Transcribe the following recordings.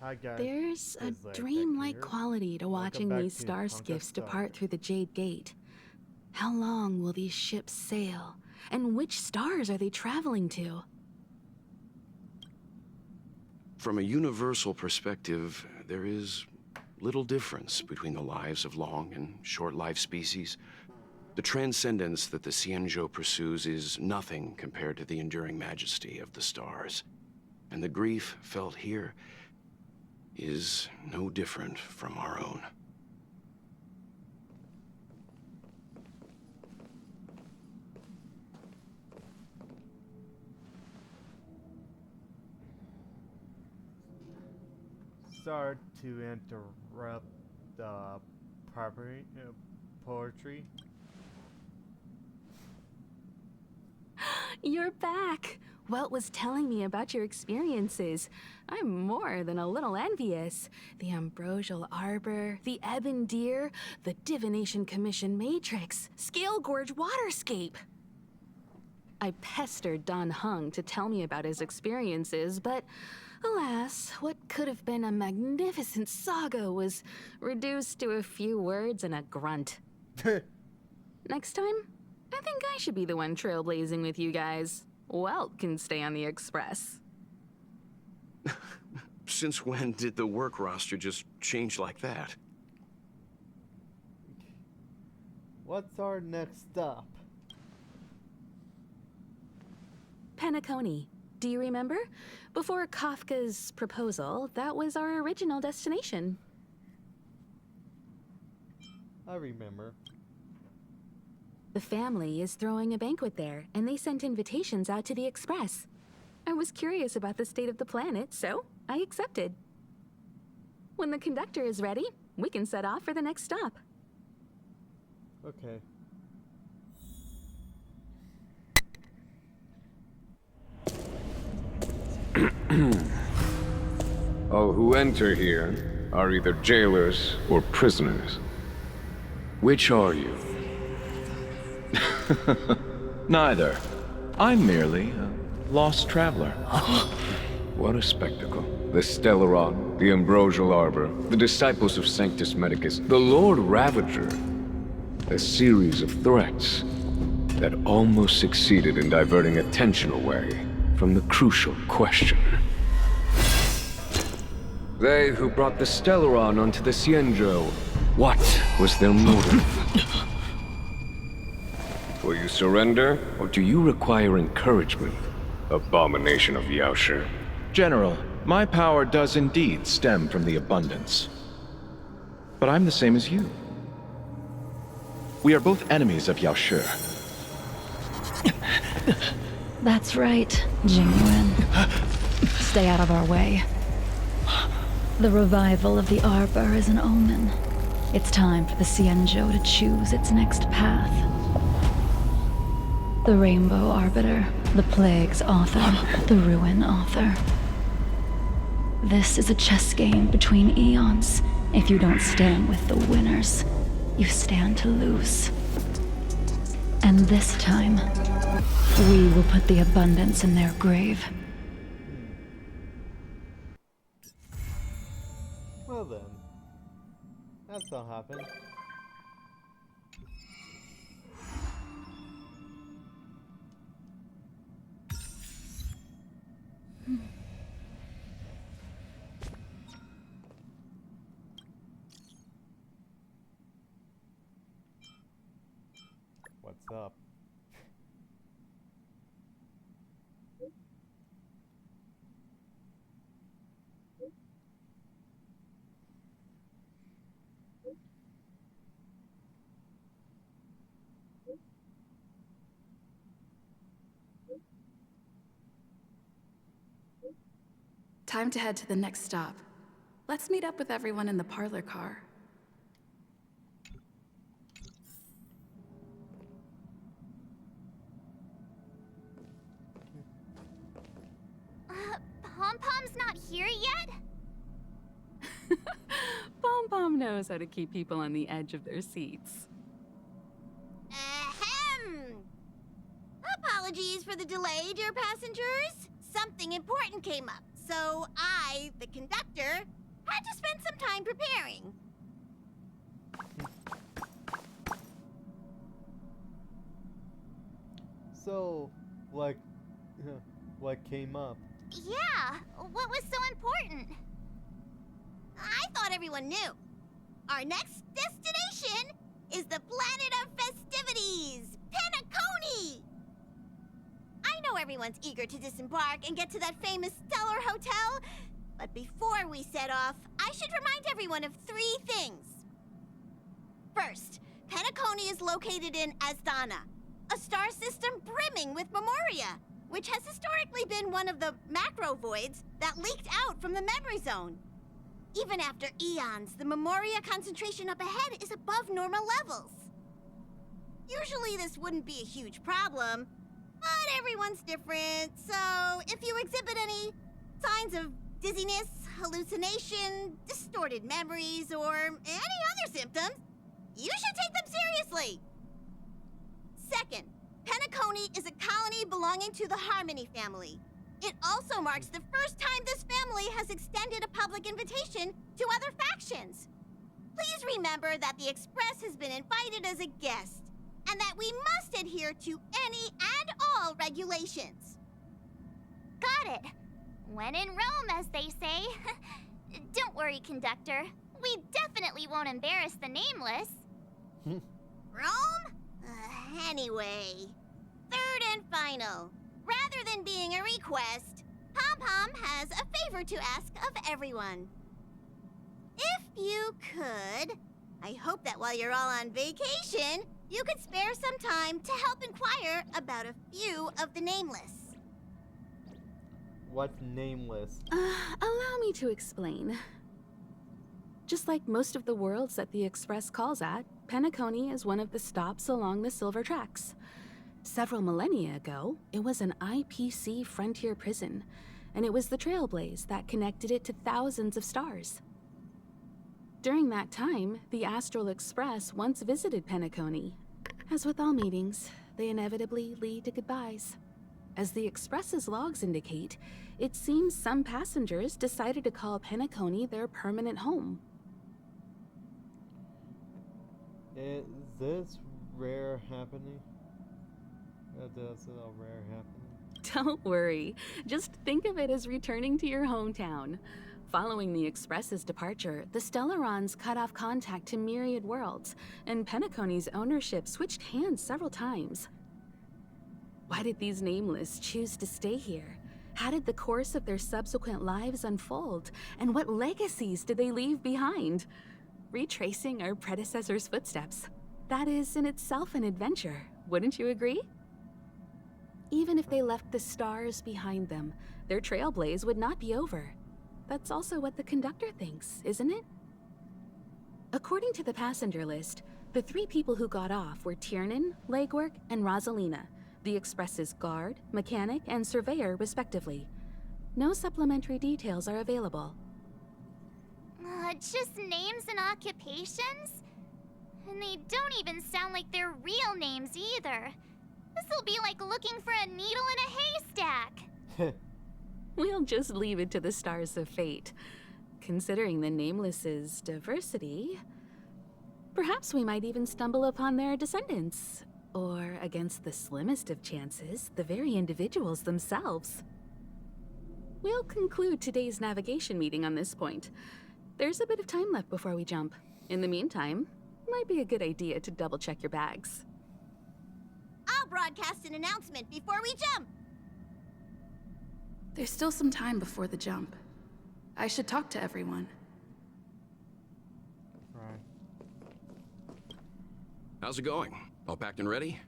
Hi guys. There's a It's like dreamlike here. quality to watching back these to star Honkai skiffs Star. depart through the Jade Gate. How long will these ships sail? And which stars are they traveling to? From a universal perspective, there is little difference between the lives of long and short-lived species. The transcendence that the Xianzhou pursues is nothing compared to the enduring majesty of the stars. And the grief felt here is no different from our own. Sorry to interrupt the poetry. You're back! Welt was telling me about your experiences. I'm more than a little envious. The Ambrosial Arbor, the Ebon Deer, the Divination Commission Matrix, Scale Gorge Waterscape. I pestered Don Hung to tell me about his experiences, but alas, what could have been a magnificent saga was reduced to a few words and a grunt. Next time, I think I should be the one trailblazing with you guys. Welt can stay on the Express. Since when did the work roster just change like that? What's our next stop? Penacony. Do you remember? Before Kafka's proposal, that was our original destination. I remember. The family is throwing a banquet there, and they sent invitations out to the Express. I was curious about the state of the planet, so I accepted. When the conductor is ready, we can set off for the next stop. Okay. All who enter here are either jailers or prisoners. Which are you? Neither. I'm merely a lost traveler. What a spectacle. The Stellaron, the Ambrosial Arbor, the disciples of Sanctus Medicus, the Lord Ravager. A series of threats that almost succeeded in diverting attention away from the crucial question. They who brought the Stellaron onto the Xianzhou, what was their motive? Will you surrender, or do you require encouragement? Abomination of Yaoshi. General, my power does indeed stem from the abundance. But I'm the same as you. We are both enemies of Yaoshi. That's right, Genuine. Stay out of our way. The revival of the Arbor is an omen. It's time for the Xianzhou to choose its next path. The Rainbow Arbiter, the Plague's author, the Ruin author. This is a chess game between eons. If you don't stand with the winners, you stand to lose. And this time, we will put the abundance in their grave. Well then. That's not happened. What's up? Time to head to the next stop. Let's meet up with everyone in the parlor car. Pom-Pom's not here yet? Pom Pom knows how to keep people on the edge of their seats. Ahem! Apologies for the delay, dear passengers. Something important came up, so I, the conductor, had to spend some time preparing. So, what came up? Yeah, what was so important? I thought everyone knew. Our next destination is the planet of festivities, Penacony! I know everyone's eager to disembark and get to that famous Stellar Hotel, but before we set off, I should remind everyone of 3 things. First, Penacony is located in Asdana, a star system brimming with Memoria, which has historically been one of the macro voids that leaked out from the memory zone. Even after eons, the Memoria concentration up ahead is above normal levels. Usually this wouldn't be a huge problem, but everyone's different, so if you exhibit any signs of dizziness, hallucination, distorted memories, or any other symptoms, you should take them seriously. Second, Penacony is a colony belonging to the Harmony family. It also marks the first time this family has extended a public invitation to other factions. Please remember that the Express has been invited as a guest, and that we must adhere to any and all regulations. Got it. When in Rome, as they say. Don't worry, conductor. We definitely won't embarrass the nameless. Rome? Anyway, third and final. Rather than being a request, Pom-Pom has a favor to ask of everyone. If you could, I hope that while you're all on vacation, you could spare some time to help inquire about a few of the nameless. What's nameless? Allow me to explain. Just like most of the worlds that the Express calls at, Penacony is one of the stops along the Silver Tracks. Several millennia ago, it was an IPC frontier prison, and it was the Trailblaze that connected it to thousands of stars. During that time, the Astral Express once visited Penacony. As with all meetings, they inevitably lead to goodbyes. As the Express's logs indicate, it seems some passengers decided to call Penacony their permanent home. Is this rare happening? That's a rare happening. Don't worry. Just think of it as returning to your hometown. Following the Express's departure, the Stellarons cut off contact to myriad worlds, and Penacony's ownership switched hands several times. Why did these nameless choose to stay here? How did the course of their subsequent lives unfold? And what legacies did they leave behind? Retracing our predecessors' footsteps. That is in itself an adventure, wouldn't you agree? Even if they left the stars behind them, their trailblaze would not be over. That's also what the conductor thinks, isn't it? According to the passenger list, the 3 people who got off were Tiernan, Legwork, and Rosalina, the Express's guard, mechanic, and surveyor, respectively. No supplementary details are available. Just names and occupations? And they don't even sound like their real names either. This'll be like looking for a needle in a haystack. We'll just leave it to the stars of fate. Considering the Nameless's diversity, perhaps we might even stumble upon their descendants. Or, against the slimmest of chances, the very individuals themselves. We'll conclude today's navigation meeting on this point. There's a bit of time left before we jump. In the meantime, might be a good idea to double-check your bags. I'll broadcast an announcement before we jump. There's still some time before the jump. I should talk to everyone. Right. How's it going? All packed and ready?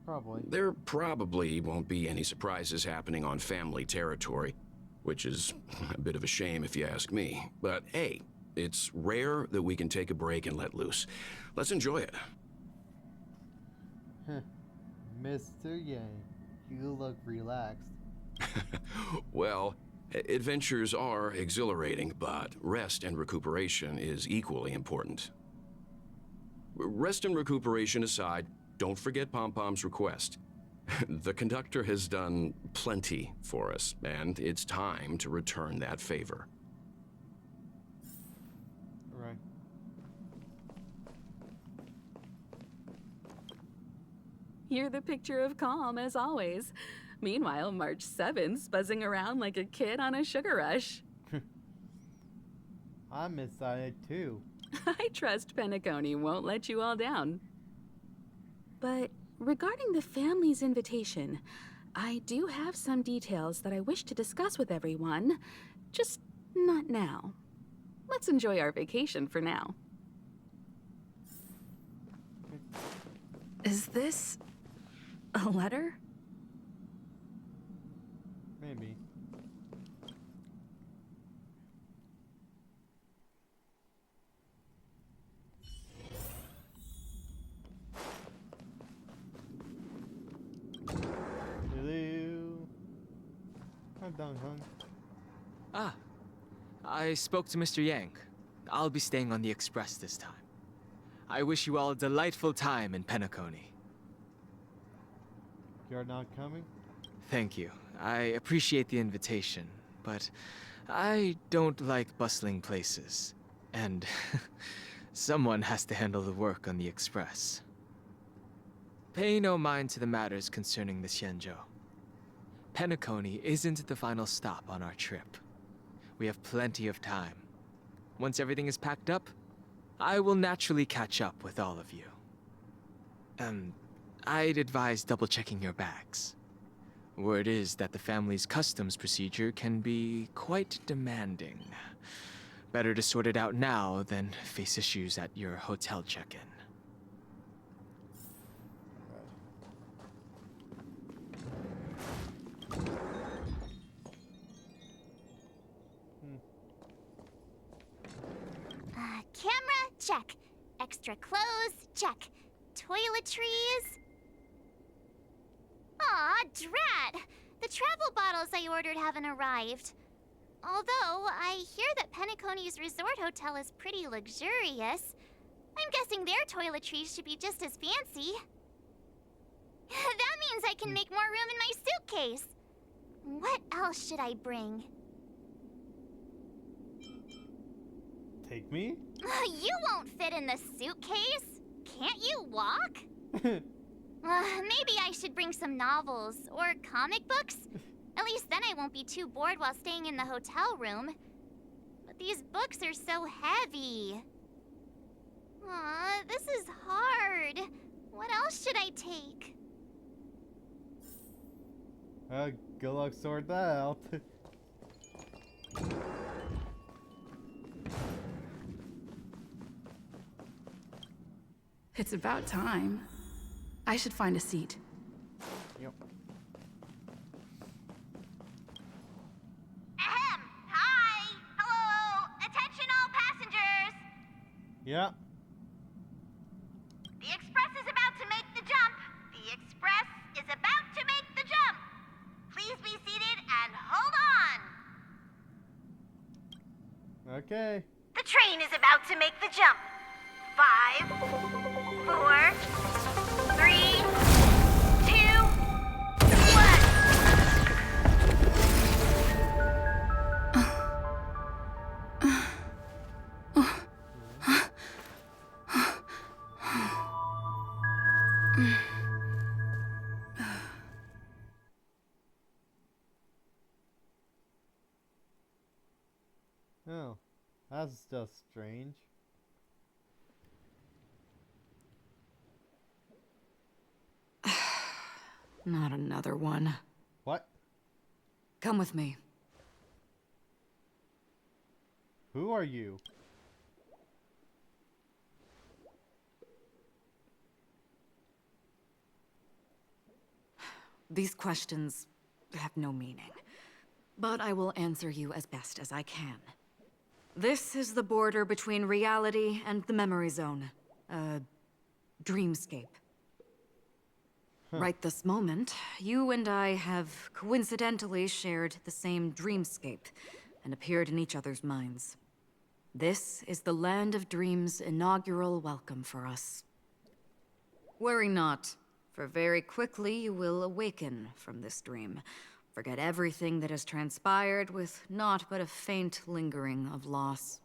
Probably. There probably won't be any surprises happening on family territory, which is a bit of a shame if you ask me. But hey, it's rare that we can take a break and let loose. Let's enjoy it. Mr. Yang, you look relaxed. Well, adventures are exhilarating, but rest and recuperation is equally important. Rest and recuperation aside, don't forget Pom-Pom's request. The conductor has done plenty for us, and it's time to return that favor. Right. You're the picture of calm, as always. Meanwhile, March 7th's buzzing around like a kid on a sugar rush. I'm excited too. I trust Penacony won't let you all down. But regarding the family's invitation, I do have some details that I wish to discuss with everyone. Just not now. Let's enjoy our vacation for now. Is this a letter? Maybe. Hello. I'm done, hon. Ah, I spoke to Mr. Yang. I'll be staying on the Express this time. I wish you all a delightful time in Penacony. You're not coming? Thank you. I appreciate the invitation, but I don't like bustling places. And someone has to handle the work on the Express. Pay no mind to the matters concerning the Xianzhou. Penacony isn't the final stop on our trip. We have plenty of time. Once everything is packed up, I will naturally catch up with all of you. I'd advise double-checking your bags. Word is that the family's customs procedure can be quite demanding. Better to sort it out now than face issues at your hotel check-in. Camera, check. Extra clothes, check. Toiletries. Aw, drat! The travel bottles I ordered haven't arrived. Although, I hear that Penacony's resort hotel is pretty luxurious. I'm guessing their toiletries should be just as fancy. That means I can make more room in my suitcase. What else should I bring? Take me? You won't fit in the suitcase. Can't you walk? Maybe I should bring some novels or comic books. At least then I won't be too bored while staying in the hotel room. But these books are so heavy. Aw, this is hard. What else should I take? Good luck sort that out. It's about time. I should find a seat. Yep. Ahem! Hi! Hello! Attention all passengers! Yeah. The Express is about to make the jump. The Express is about to make the jump. Please be seated and hold on. Okay. The train is about to make the jump. 5, 4, 3, 2, 1. Oh, that's just strange. Not another one. What? Come with me. Who are you? These questions have no meaning, but I will answer you as best as I can. This is the border between reality and the memory zone. A dreamscape. Right this moment, you and I have coincidentally shared the same dreamscape and appeared in each other's minds. This is the Land of Dreams' inaugural welcome for us. Worry not. for very quickly you will awaken from this dream. Forget everything that has transpired with naught but a faint lingering of loss.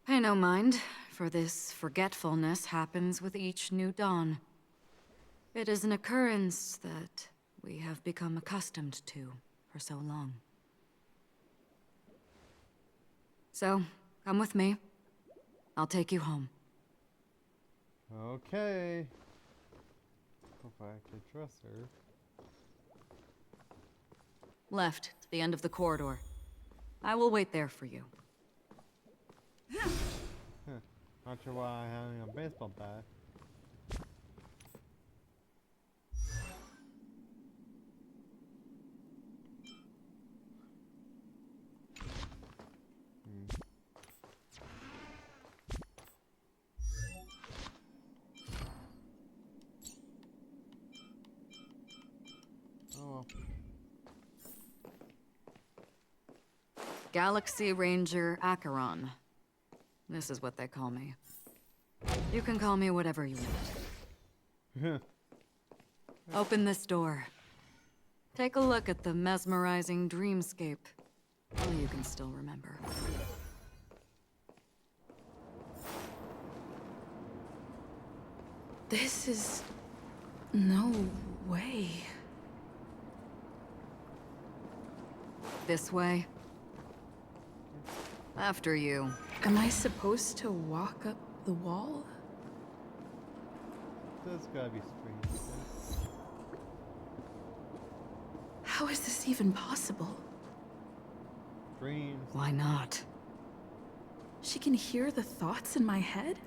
Pay no mind, for this forgetfulness happens with each new dawn. It is an occurrence that we have become accustomed to for so long. So, come with me. I'll take you home. Okay. Hope I can trust her. Left, to the end of the corridor. I will wait there for you. Not sure why I'm having a baseball bat. Oh. Galaxy Ranger Acheron. This is what they call me. You can call me whatever you want. Open this door. Take a look at the mesmerizing dreamscape. Well, you can still remember. This is... no way. This way. After you. Am I supposed to walk up the wall? That's gotta be strange. How is this even possible? Dreams. Why not? She can hear the thoughts in my head?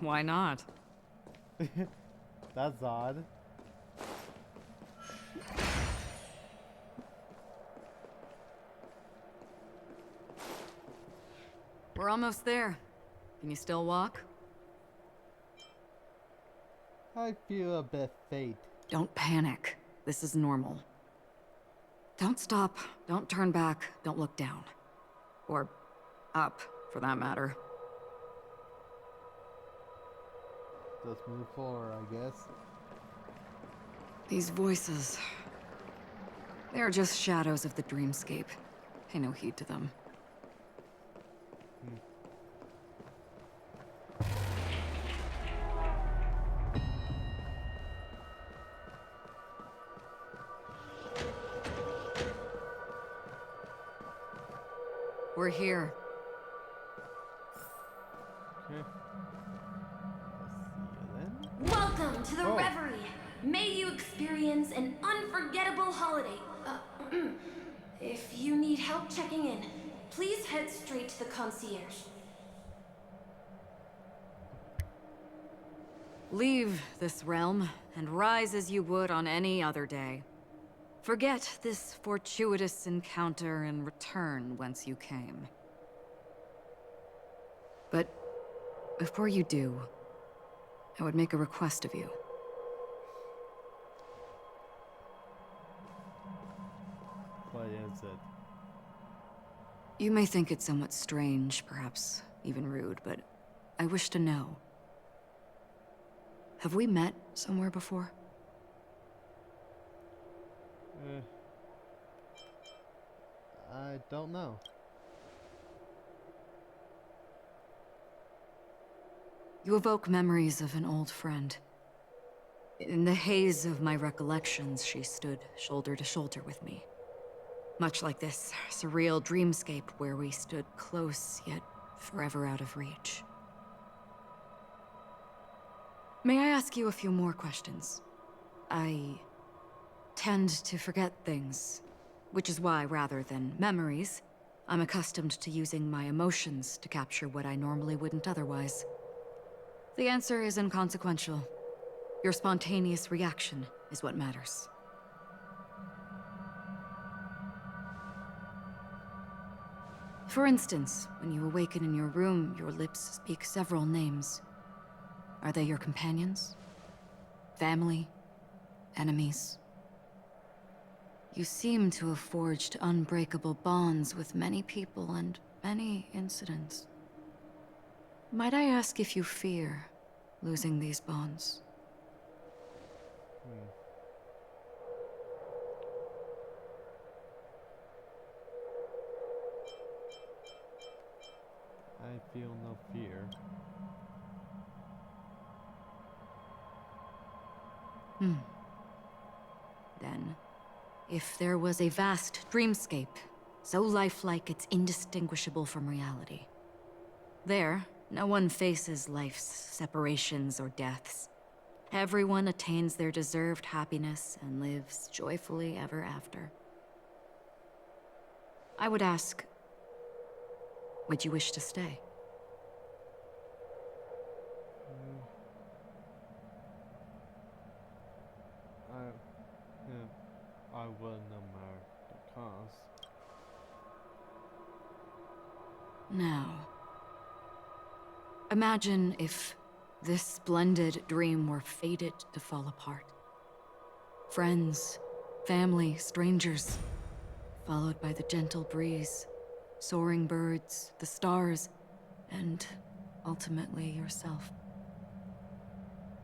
Why not? That's odd. We're almost there. Can you still walk? I feel a bit faint. Don't panic. This is normal. Don't stop. Don't turn back. Don't look down. Or up, for that matter. Just move forward, I guess. These voices... they're just shadows of the dreamscape. Pay no heed to them. We're here. Okay. Let's see you then. Welcome to the Oh. Reverie. May you experience an unforgettable holiday. If you need help checking in, please head straight to the concierge. Leave this realm, and rise as you would on any other day. Forget this fortuitous encounter and return whence you came. But before you do, I would make a request of you. What is it? You may think it somewhat strange, perhaps even rude, but I wish to know. Have we met somewhere before? I don't know. You evoke memories of an old friend. In the haze of my recollections, she stood shoulder to shoulder with me. Much like this surreal dreamscape where we stood close, yet forever out of reach. May I ask you a few more questions? I tend to forget things, which is why, rather than memories, I'm accustomed to using my emotions to capture what I normally wouldn't otherwise. The answer is inconsequential. Your spontaneous reaction is what matters. For instance, when you awaken in your room, your lips speak several names. Are they your companions? Family? Enemies? You seem to have forged unbreakable bonds with many people and many incidents. Might I ask if you fear losing these bonds. I feel no fear. Then, if there was a vast dreamscape, so lifelike it's indistinguishable from reality, there, no one faces life's separations or deaths. Everyone attains their deserved happiness and lives joyfully ever after. I would ask, would you wish to stay? I would no matter the cost. Now, imagine if this splendid dream were fated to fall apart. Friends, family, strangers, followed by the gentle breeze, soaring birds, the stars, and ultimately yourself.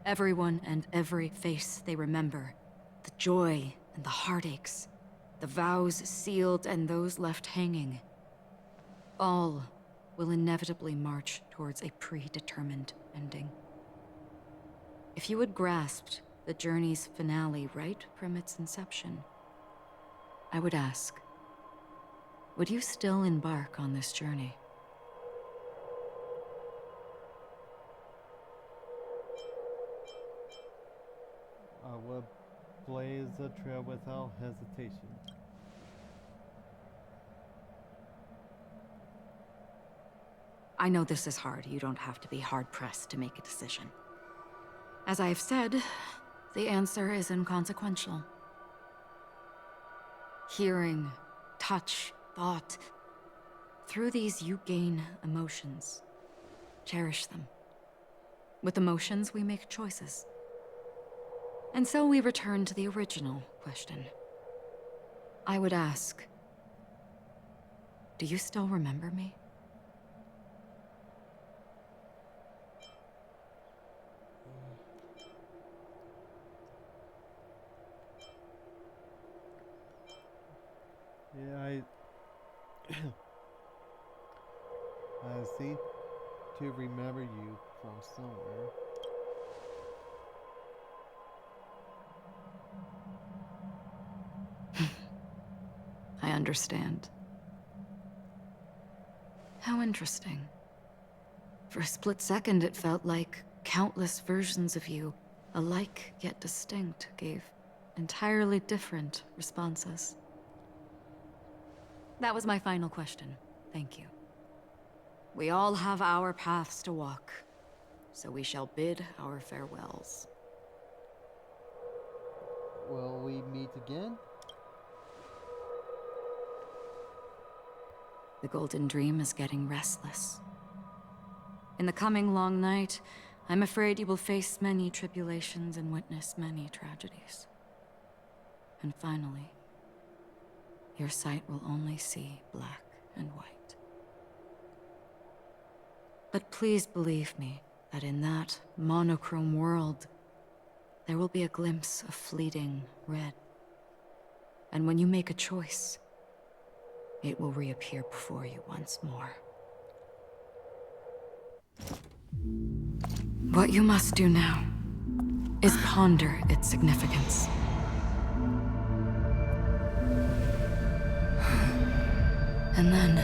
Everyone and every face they remember, the joy and the heartaches, the vows sealed and those left hanging, all will inevitably march towards a predetermined ending. If you had grasped the journey's finale right from its inception, I would ask, would you still embark on this journey? I would blaze the trail without hesitation. I know this is hard. You don't have to be hard-pressed to make a decision. As I have said, the answer is inconsequential. Hearing, touch, thought. Through these you gain emotions. Cherish them. With emotions, we make choices. And so we return to the original question. I would ask, do you still remember me? Yeah, I seem to remember you from somewhere. I understand. How interesting. For a split second, it felt like countless versions of you, alike yet distinct, gave entirely different responses. That was my final question. Thank you. We all have our paths to walk, so we shall bid our farewells. Will we meet again? The Golden Dream is getting restless. In the coming long night, I'm afraid you will face many tribulations and witness many tragedies. And finally, your sight will only see black and white. But please believe me that in that monochrome world, there will be a glimpse of fleeting red. And when you make a choice, it will reappear before you once more. What you must do now is ponder its significance. And then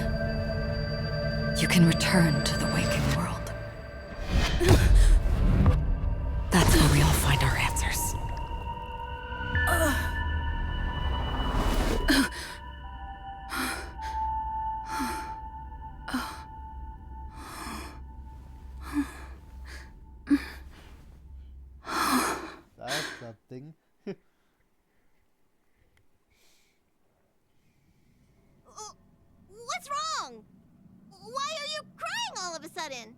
you can return to the waking world. That's where we all find our answers. That's something. What's wrong? Why are you crying all of a sudden?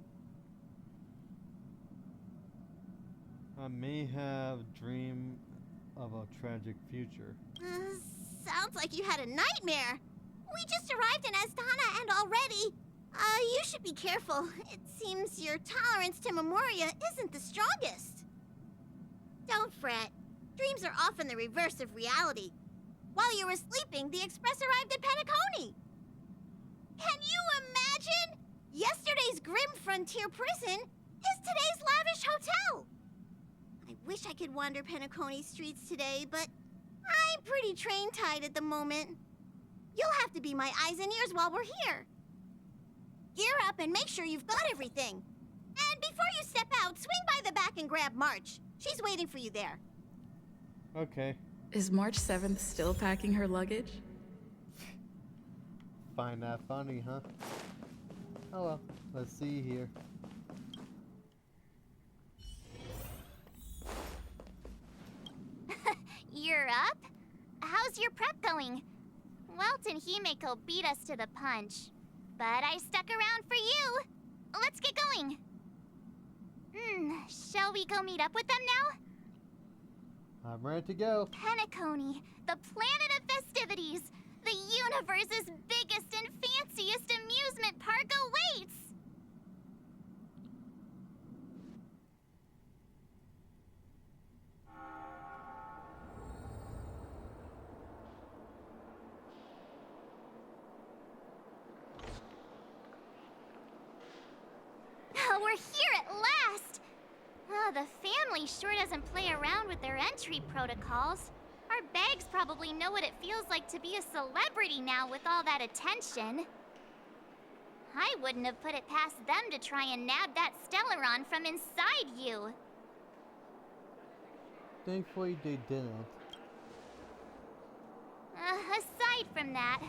I may have dreamed of a tragic future. Sounds like you had a nightmare. We just arrived in Astana and already... You should be careful. It seems your tolerance to Memoria isn't the strongest. Don't fret. Dreams are often the reverse of reality. While you were sleeping, the Express arrived at Penacony. Can you imagine? Yesterday's grim frontier prison is today's lavish hotel. I wish I could wander Penacony streets today, but I'm pretty train-tied at the moment. You'll have to be my eyes and ears while we're here. Gear up and make sure you've got everything. And before you step out, swing by the back and grab March. She's waiting for you there. Okay. Is March 7th still packing her luggage? Find that funny, huh? Oh well, let's see here. You're up? How's your prep going? Welt and Himeko beat us to the punch, but I stuck around for you. Let's get going. Shall we go meet up with them now? I'm ready to go. Penacony, the planet of festivities. The universe's biggest and fanciest amusement park awaits! We're here at last! The family sure doesn't play around with their entry protocols. Our bags probably know what it feels like to be a celebrity now with all that attention. I wouldn't have put it past them to try and nab that Stellaron from inside you. Thankfully they didn't. Aside from that,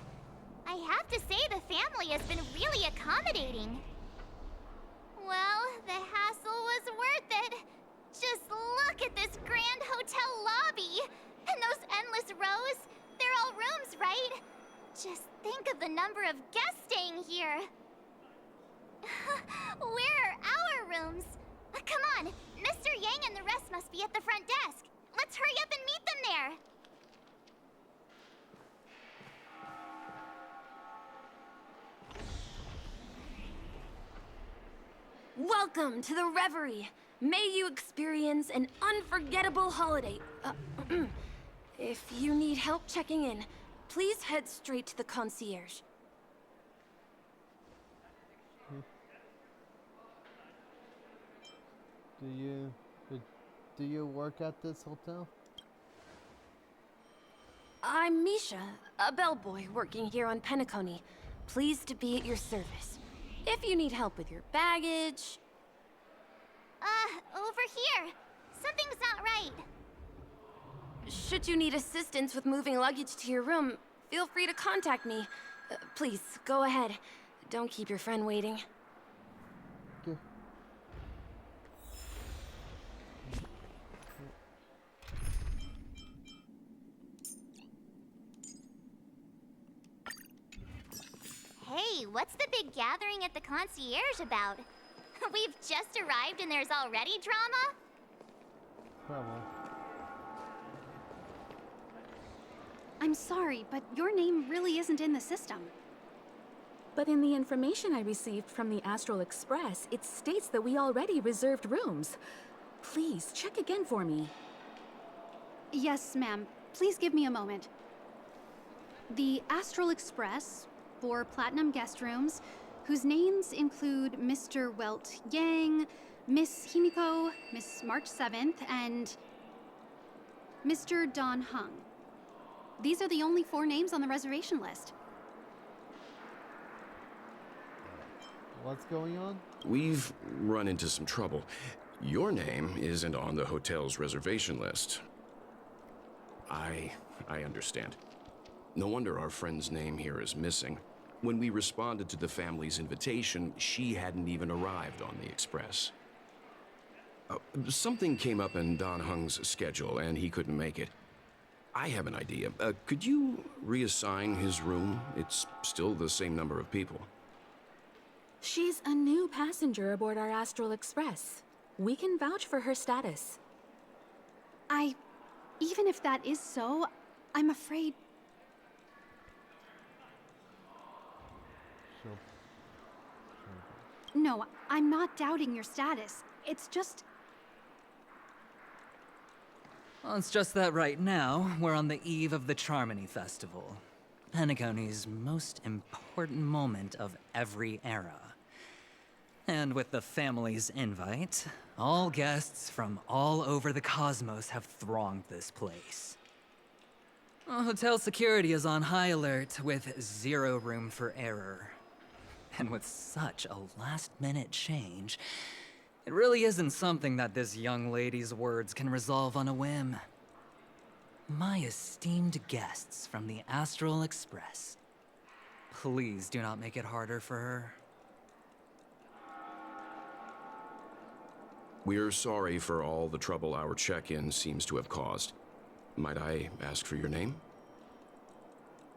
I have to say the family has been really accommodating. Well, the hassle was worth it. Just look at this grand hotel lobby. And those endless rows. They're all rooms, right? Just think of the number of guests staying here. Where are our rooms? Come on, Mr. Yang and the rest must be at the front desk. Let's hurry up and meet them there. Welcome to the Reverie. May you experience an unforgettable holiday. If you need help checking in, please head straight to the concierge. Do you work at this hotel? I'm Misha, a bellboy working here on Penacony. Pleased to be at your service. If you need help with your baggage... Over here. Something's not right. Should you need assistance with moving luggage to your room, feel free to contact me. Please, go ahead. Don't keep your friend waiting. Okay. Hey, what's the big gathering at the concierge about? We've just arrived and there's already drama? Probably. I'm sorry, but your name really isn't in the system. But in the information I received from the Astral Express, it states that we already reserved rooms. Please, check again for me. Yes, ma'am. Please give me a moment. The Astral Express, 4 platinum guest rooms, whose names include Mr. Welt Yang, Miss Himiko, Miss March 7th, and Mr. Don Hung. These are the only 4 names on the reservation list. What's going on? We've run into some trouble. Your name isn't on the hotel's reservation list. I understand. No wonder our friend's name here is missing. When we responded to the family's invitation, she hadn't even arrived on the express. Something came up in Don Hung's schedule, and he couldn't make it. I have an idea. Could you reassign his room? It's still the same number of people. She's a new passenger aboard our Astral Express. We can vouch for her status. Even if that is so, I'm afraid... No, I'm not doubting your status. It's just... Well, it's just that right now, we're on the eve of the Charmony Festival. Penacony's most important moment of every era. And with the family's invite, all guests from all over the cosmos have thronged this place. Hotel security is on high alert with zero room for error. And with such a last-minute change, it really isn't something that this young lady's words can resolve on a whim. My esteemed guests from the Astral Express, please do not make it harder for her. We're sorry for all the trouble our check-in seems to have caused. Might I ask for your name?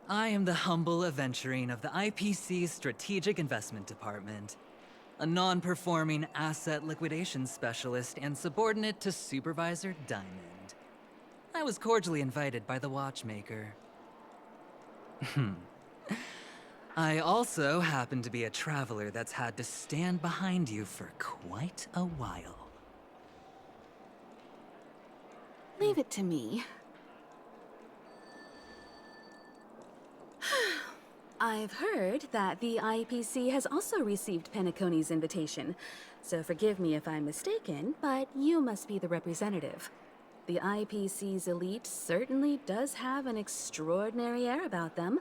I am the humble aventurine of the IPC's Strategic Investment Department, a non-performing asset liquidation specialist and subordinate to Supervisor Diamond. I was cordially invited by the watchmaker. I also happen to be a traveler that's had to stand behind you for quite a while. Leave it to me. I've heard that the IPC has also received Penacony's invitation, so forgive me if I'm mistaken, but you must be the representative. The IPC's elite certainly does have an extraordinary air about them.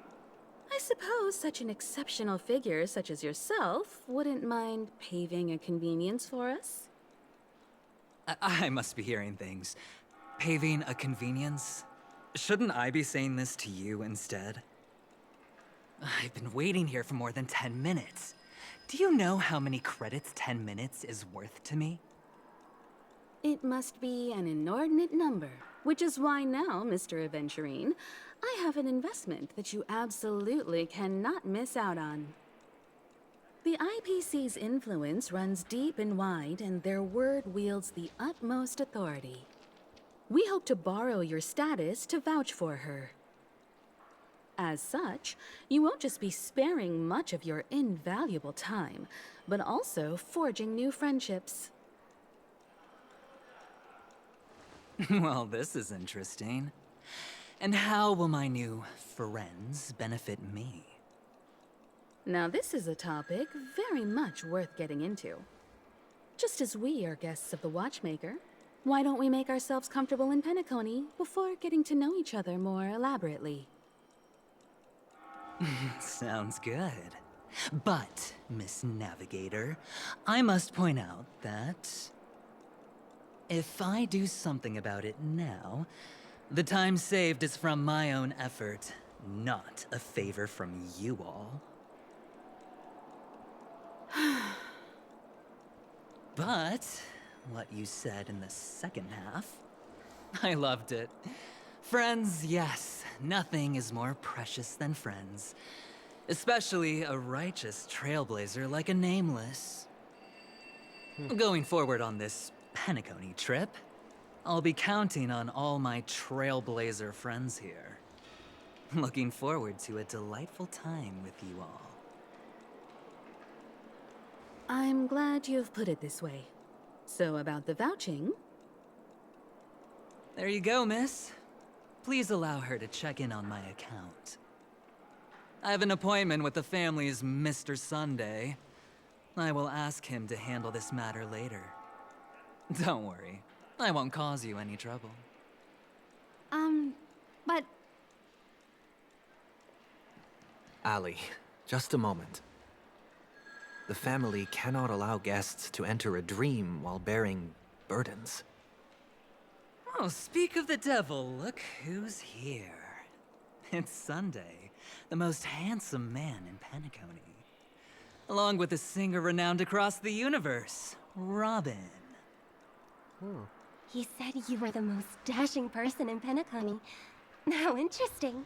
I suppose such an exceptional figure such as yourself wouldn't mind paving a convenience for us? I must be hearing things. Paving a convenience? Shouldn't I be saying this to you instead? I've been waiting here for more than 10 minutes. Do you know how many credits 10 minutes is worth to me? It must be an inordinate number, which is why now, Mr. Aventurine, I have an investment that you absolutely cannot miss out on. The IPC's influence runs deep and wide, and their word wields the utmost authority. We hope to borrow your status to vouch for her. As such, you won't just be sparing much of your invaluable time, but also forging new friendships. Well, this is interesting. And how will my new friends benefit me? Now this is a topic very much worth getting into. Just as we are guests of the Watchmaker, why don't we make ourselves comfortable in Penacony before getting to know each other more elaborately? Sounds good. But, Miss Navigator, I must point out that if I do something about it now, the time saved is from my own effort, not a favor from you all. But what you said in the second half, I loved it. Friends, yes, nothing is more precious than friends. Especially a righteous trailblazer like a Nameless. Going forward on this Penacony trip, I'll be counting on all my trailblazer friends here. Looking forward to a delightful time with you all. I'm glad you've put it this way. So about the vouching... There you go, miss. Please allow her to check in on my account. I have an appointment with the family's Mr. Sunday. I will ask him to handle this matter later. Don't worry, I won't cause you any trouble. But... Ali, just a moment. The family cannot allow guests to enter a dream while bearing burdens. Oh, speak of the devil, look who's here. It's Sunday, the most handsome man in Penacony. Along with a singer renowned across the universe, Robin. He said you were the most dashing person in Penacony. How interesting.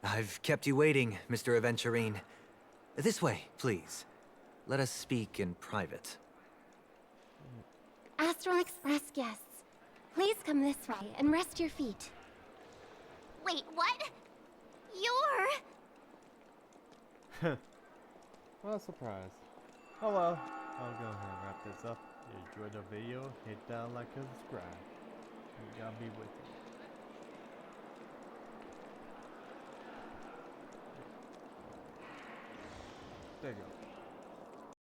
I've kept you waiting, Mr. Aventurine. This way, please. Let us speak in private. Astral Express guests, please come this way and rest your feet. Wait, what? You're... What a surprise. Oh well, I'll go ahead and wrap this up. If you enjoyed the video, hit that like and subscribe. You got me with you. There you go.